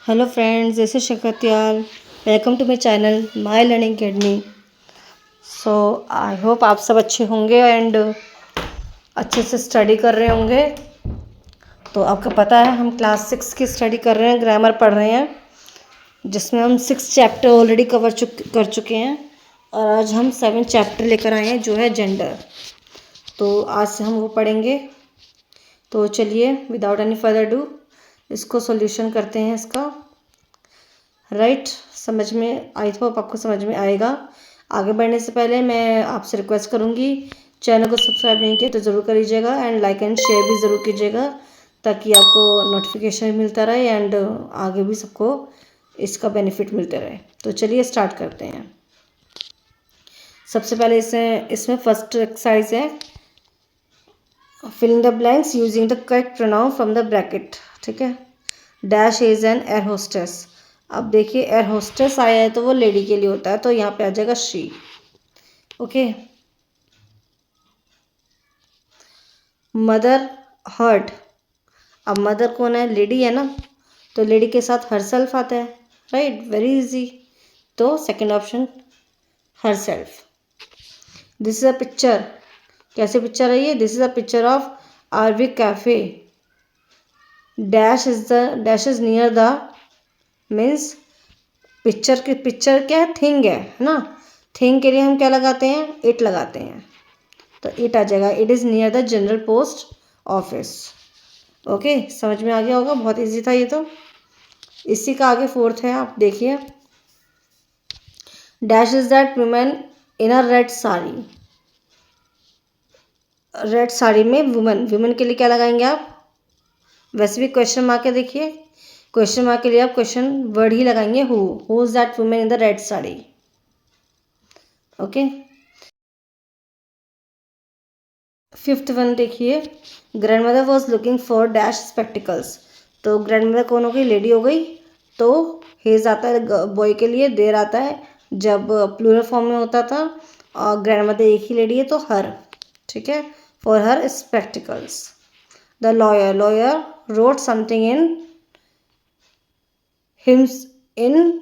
Hello friends, this is शकत्याल। Welcome to my channel my learning academy. So I hope आप सब अच्छे होंगे एंड अच्छे से स्टडी कर रहे होंगे। तो आपको पता है हम क्लास 6 की स्टडी कर रहे हैं, ग्रामर पढ़ रहे हैं, जिसमें हम 6 चैप्टर ऑलरेडी कर चुके हैं और आज हम 7 चैप्टर लेकर आए हैं जो है जेंडर। तो आज से हम वो पढ़ेंगे। तो चलिए विदाउट एनी फर्दर डू इसको सॉल्यूशन करते हैं इसका। राइट, समझ में आई होप आपको समझ में आएगा। आगे बढ़ने से पहले मैं आपसे रिक्वेस्ट करूँगी, चैनल को सब्सक्राइब नहीं किया तो ज़रूर करिएगा एंड लाइक एंड शेयर भी ज़रूर कीजिएगा ताकि आपको नोटिफिकेशन मिलता रहे एंड आगे भी सबको इसका बेनिफिट मिलते रहे। तो चलिए स्टार्ट करते हैं। सबसे पहले इसमें फर्स्ट एक्सरसाइज है filling the blanks using the correct pronoun from the bracket. ठीक है। Dash is an air hostess. अब देखिए एयर होस्टेस आया है तो वो लेडी के लिए होता है, तो यहाँ पे आ जाएगा शी। ओके। Mother hurt. अब मदर कौन है? लेडी है ना, तो लेडी के साथ हर सेल्फ आता है। Right, very easy. तो second option her self. This is a picture. कैसे पिक्चर है ये? This is a picture of RV cafe. Dash is near the means picture क्या है? थिंग है ना। थिंग के लिए हम क्या लगाते हैं? इट लगाते हैं, तो इट आ जाएगा। It is near the general post office. Okay, समझ में आ गया होगा, बहुत इजी था ये तो। इसी का आगे फोर्थ है, आप देखिए। Dash is that women in a red sari. Red sari में वुमेन के लिए क्या लगाएंगे आप? वैसे भी क्वेश्चन मार्क के देखिए, क्वेश्चन मार्क के लिए आप क्वेश्चन वर्ड ही लगाएंगे। Who is that women in the red sari. Okay. Fifth one देखिए, grand mother was looking for dash spectacles. तो ग्रैंड मदर कौन हो गई? लेडी हो गई। तो हेज आता है बॉय के लिए, देर आता है जब प्लूरल फॉर्म में होता था, और ग्रैंड मदर एक ही लेडी है तो हर। ठीक है, for her spectacles. The lawyer road something in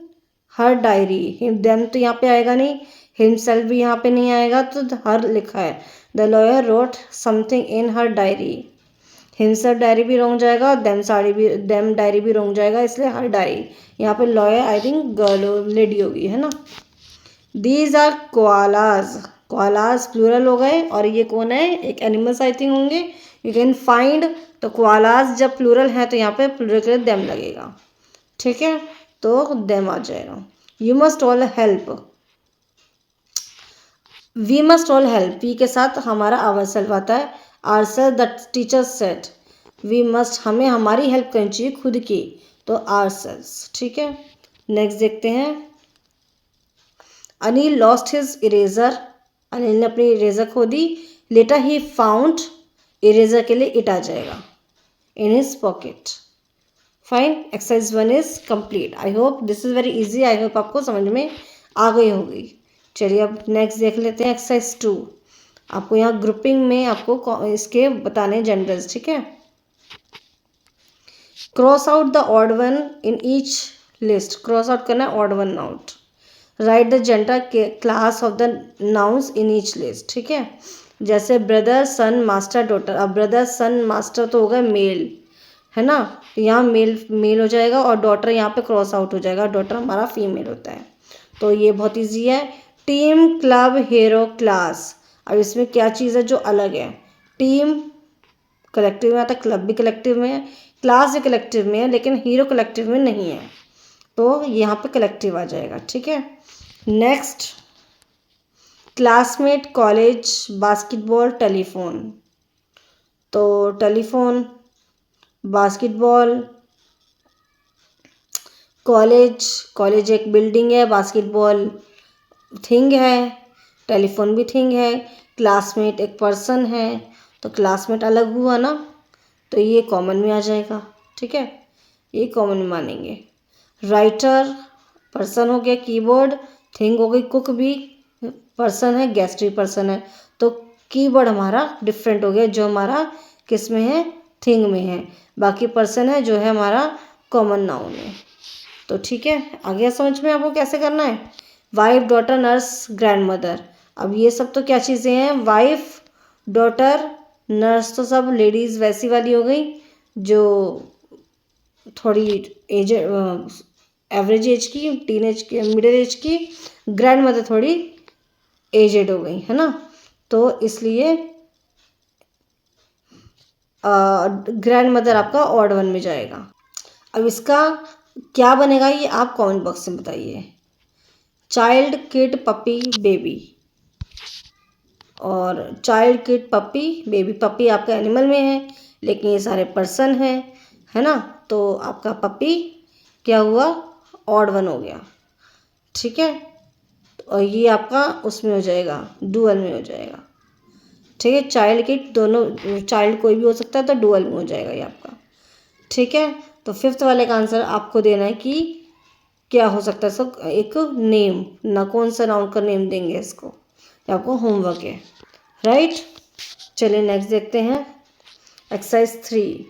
her diary. Them तो यहाँ पे आएगा नहीं, हिमसेल्फ भी यहाँ पे नहीं आएगा, तो हर लिखा है। The lawyer road something in her diary. Himself diary भी रोंग जाएगा और देम डायरी भी रोंग जाएगा, इसलिए हर डायरी। यहाँ पे lawyer I think girl lady होगी, है ना। These are koalas. Koalas plural हो गए, और ये कौन है? एक एनिमल्स आई थिंक होंगे। You can find. तो कोआलाज जब प्लूरल है तो यहाँ पे प्लूरल के लिए देम लगेगा। ठीक है, तो देम आ जाएगा। You must all help. We must all help. We के साथ हमारा आवर सेल्फ आता है। Our self the teacher set. We must, हमें हमारी हेल्प करनी चाहिए खुद की, तो आर सेल्फ। ठीक है, नेक्स्ट देखते हैं। Anil lost his eraser. Anil ने अपनी इरेजर खो दी। Later he found. इरेजर के लिए इट आ जाएगा, in his pocket. Fine, exercise 1 is complete. I hope this is very easy. I hope आपको समझ में आ गई होगी। चलिए अब नेक्स्ट देख लेते हैं एक्सरसाइज 2। आपको यहाँ ग्रुपिंग में आपको इसके बताने जेंडर्स। ठीक है। Cross out the odd one in each list. Cross out करना है odd one out. Right the gender class of the nouns in each list. ठीक है, जैसे ब्रदर सन मास्टर डॉटर। अब ब्रदर सन मास्टर तो हो गए मेल, है ना, तो यहाँ मेल हो जाएगा, और डॉटर यहाँ पे क्रॉस आउट हो जाएगा। डॉटर हमारा फीमेल होता है, तो ये बहुत इजी है। Team, club, hero, class. अब इसमें क्या चीज़ है जो अलग है? टीम कलेक्टिव में आता है, क्लब भी कलेक्टिव में है, क्लास भी कलेक्टिव में है, लेकिन हीरो कलेक्टिव में नहीं है, तो यहाँ पे कलेक्टिव आ जाएगा। ठीक है। Next, classmate, college, basketball, telephone. तो टेलीफोन, बास्केटबॉल, कॉलेज एक बिल्डिंग है, बास्केटबॉल थिंग है, टेलीफोन भी थिंग है, क्लासमेट एक पर्सन है, तो क्लासमेट अलग हुआ ना, तो ये कॉमन में आ जाएगा। ठीक है, ये कॉमन में मानेंगे। राइटर पर्सन हो गया, कीबोर्ड थिंग हो गई, कुक भी पर्सन है, गेस्ट भी पर्सन है, तो कीबोर्ड हमारा डिफरेंट हो गया, जो हमारा किस में है? थिंग में है। बाकी पर्सन है जो है हमारा कॉमन नाउन है। तो ठीक है, आ गया समझ में आपको कैसे करना है। Wife, daughter, nurse, grand mother. अब ये सब तो क्या चीज़ें हैं, वाइफ, डॉटर, नर्स तो सब लेडीज़ वैसी वाली हो गई जो थोड़ी एज, एवरेज एज की, टीन एज की, मिडिल एज की। ग्रैंड मदर थोड़ी एजेड हो गई है ना, तो इसलिए ग्रैंड मदर आपका ऑड वन में जाएगा। अब इसका क्या बनेगा ये आप कमेंट बॉक्स में बताइए। Child, kid, puppy, baby. और child, kid, puppy, baby. Puppy आपका एनिमल में है, लेकिन ये सारे पर्सन हैं, है ना, तो आपका पपी क्या हुआ, ऑड वन हो गया। ठीक है, और ये आपका उसमें हो जाएगा, डुअल में हो जाएगा। ठीक है, चाइल्ड, किड दोनों, चाइल्ड कोई भी हो सकता है, तो डुअल में हो जाएगा ये आपका। ठीक है, तो फिफ्थ वाले का आंसर आपको देना है कि क्या हो सकता है। सब एक नेम ना, कौन सा नाउन का नेम देंगे इसको, ये आपको होमवर्क है। राइट, चलिए नेक्स्ट देखते हैं। Exercise 3,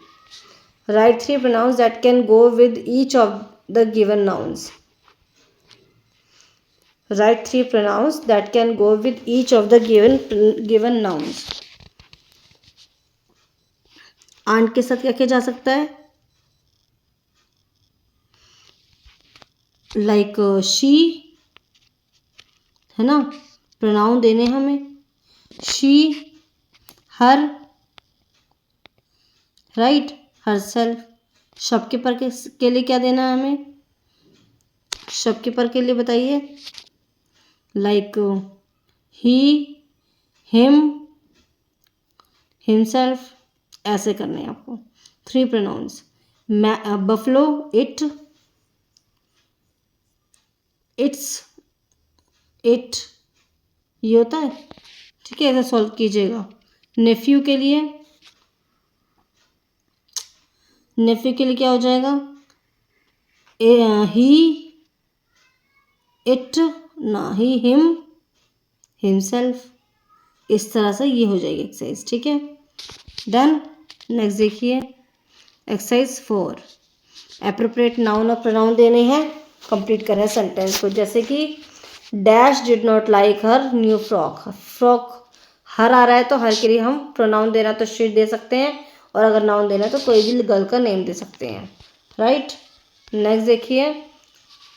write 3 pronouns that can go with each of the given nouns. Write 3 pronouns that can go with each of the given nouns. Aunt के साथ क्या किया जा सकता है, लाइक शी, है ना, प्रोनाउन देने हमें she, her, right, herself. Shopkeeper के लिए क्या देना है हमें, शॉपकीपर के लिए बताइए, लाइक ही, हिम, हिमसेल्फ, ऐसे करने हैं आपको 3 pronouns. Buffalo, it, its, it, ये होता है। ठीक है, ऐसे सॉल्व कीजिएगा। नेफ्यू के लिए, नेफ्यू के लिए क्या हो जाएगा, ही, इट, ना, ही, हिम, हिमसेल्फ। इस तरह से ये हो जाएगी एक्सरसाइज। ठीक है, डन। नेक्स्ट देखिए एक्सरसाइज 4, एप्रोप्रिएट नाउन और प्रोनाउन देने हैं, कंप्लीट करें सेंटेंस को। जैसे कि dash did not like her new frock. Frock her आ रहा है, तो हर के लिए हम प्रोनाउन देना तो शी दे सकते हैं, और अगर नाउन देना तो कोई भी गर्ल का नेम दे सकते हैं। राइट, नेक्स्ट देखिए,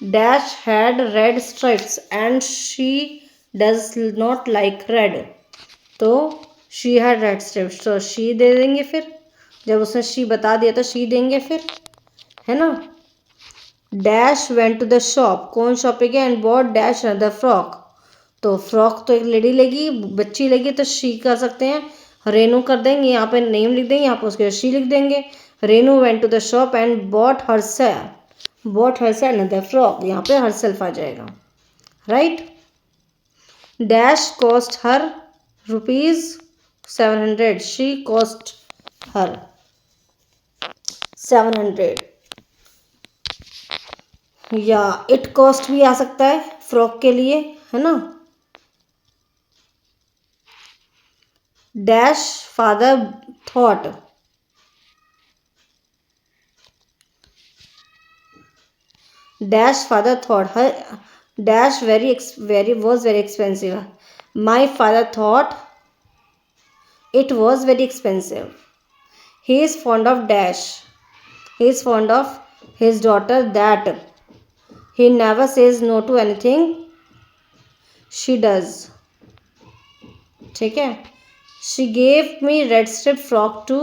dash had read stripes and she does not like red. तो शी हैड रेड स्ट्राइप्स, तो शी दे देंगे, फिर जब उसने शी बता दिया तो शी देंगे फिर, है ना। Dash went to the shop, कौन शॉप पे गया, and bought dash another frock. तो फ्रॉक तो एक लेडी लेगी, बच्ची लेगी, तो शी कर सकते हैं, रेनू कर देंगे, यहाँ पे नेम लिख देंगे, यहाँ पे उसके शी लिख देंगे। Renu went to the shop and bought herself another frock, यहाँ पे हरसेल्फ आ जाएगा। Right, dash cost her ₹700, she cost her 700। या इट कॉस्ट भी आ सकता है फ्रॉक के लिए, है ना। Dash father thought, dash father thought her, dash very was very expensive. My father thought it was very expensive. He is fond of dash, he is fond of his daughter that he never says no to anything she does। ठीक है, she gave me red strip frock to,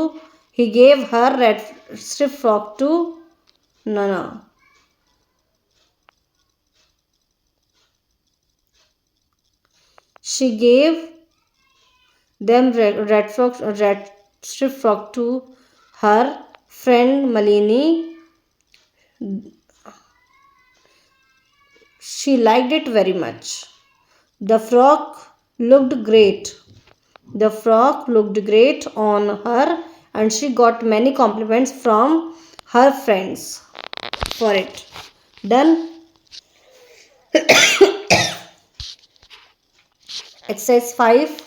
he gave her red strip frock to Nana। she gave them red strip frock to her friend Malini, she liked it very much। The frock looked great, the frock looked great on her and she got many compliments from her friends for it। Done। Exercise 5,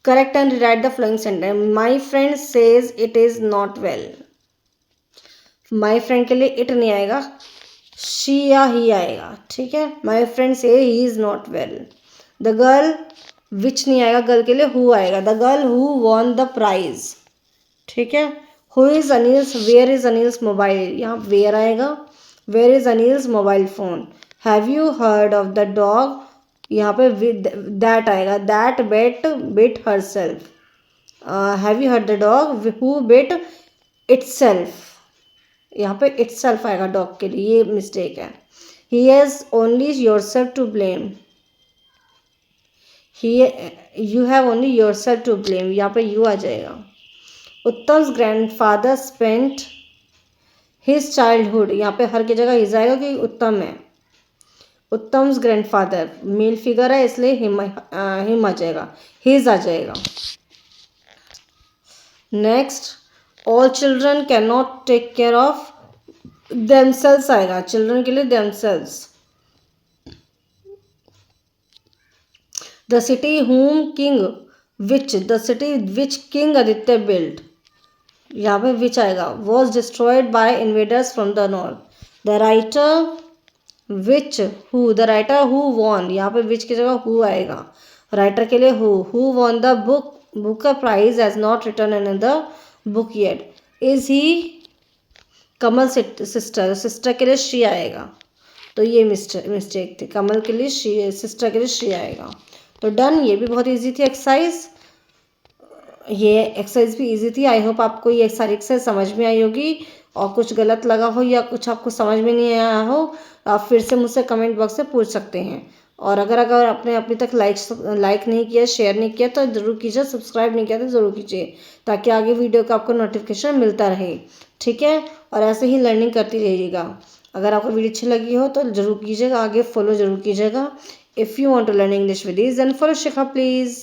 correct and rewrite the following sentence। My friend says it is not well। My friend के लिए it नहीं आएगा, she या ही आएगा, ठीक है। My friend से he is not well. The girl, which नहीं आएगा, गर्ल के लिए हु आएगा। The girl who won the prize, ठीक है। Who is Anil's, where is Anil's mobile, यहाँ वेयर आएगा। Where is Anil's mobile phone. Have you heard of the dog, यहाँ पे दैट आएगा। That bet bit her self. Have you heard the dog who bit itself, यहाँ पे itself आएगा dog के लिए, ये मिस्टेक है। He has only yourself to blame, you have only yourself to blame, यहाँ पे यू आ जाएगा। Uttam's grandfather spent his childhood, यहाँ पे हर की जगह हिज आएगा क्योंकि उत्तम है। उत्तम्स ग्रैंडफादर मेल फिगर है इसलिए हिम आ जाएगा, हिज आ जाएगा। Next, all children can not take care of themselves आएगा, चिल्ड्रन के लिए themselves. The city whom king which, the city which king Aditya build, यहाँ पे विच आएगा। Was destroyed by invaders from the north. The writer which who, the writer who won, यहाँ पे विच की जगह हु आएगा। राइटर के लिए who won the book prize has not return another book yet. Is he Kamal sister, sister के लिए she आएगा, तो ये मिस्टेक थी। कमल के लिए शी, सिस्टर के लिए शी आएगा। तो डन, ये भी बहुत इजी थी एक्सरसाइज, ये एक्सरसाइज भी इजी थी। आई होप आपको ये सारी एक्सरसाइज समझ में आई होगी, और कुछ गलत लगा हो या कुछ आपको समझ में नहीं आया हो, आप फिर से मुझसे कमेंट बॉक्स में पूछ सकते हैं। और अगर आपने अभी तक लाइक नहीं किया, शेयर नहीं किया तो ज़रूर कीजिए, सब्सक्राइब नहीं किया तो ज़रूर कीजिए, ताकि आगे वीडियो का आपको नोटिफिकेशन मिलता रहे, ठीक है। और ऐसे ही लर्निंग करती रहिएगा। अगर आपको वीडियो अच्छी लगी हो तो ज़रूर कीजिएगा, आगे फॉलो ज़रूर कीजिएगा। If you want to learn English with ease then follow Shikha please.